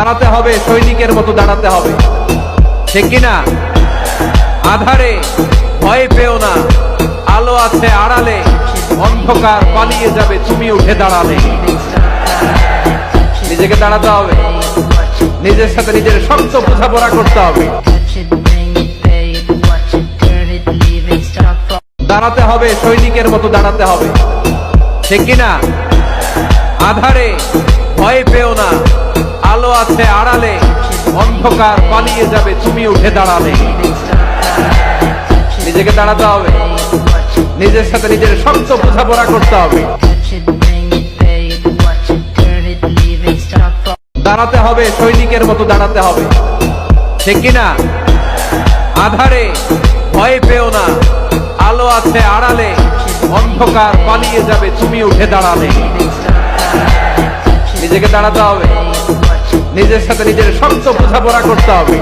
দাঁড়াতে হবে, সৈনিকের মতো দাঁড়াতে হবে, ঠিক কিনা? আধারে ভয় পেও না, আলো আছে আড়ালে, অন্ধকার পালিয়ে যাবে তুমি উঠে দাঁড়ালে। নিজেকে দাঁড়াতে হবে, নিজের সাথে নিজের শক্ত বোঝাপড়া করতে হবে। দাঁড়াতে হবে, সৈনিকের মতো দাঁড়াতে হবে, ঠিক কিনা? আধারে ভয় পেও না, আলো আছে আড়ালে, অন্ধকার পালিয়ে যাবে তুমি উঠে দাঁড়ালে। নিজেকে দাঁড়াতে হবে, নিজের সাথে নিজের শক্ত বোঝাপড়া করতে হবে। দাঁড়াতে হবে, সৈনিকের মতো দাঁড়াতে হবে, ঠিক কিনা? আধারে ভয় পেও না, আলো আছে আড়ালে, অন্ধকার পালিয়ে যাবে তুমি উঠে দাঁড়ালে। নিজেকে দাঁড়াতে হবে, নিজের সাথে নিজের শক্ত বোঝাপড়া করতে হবে।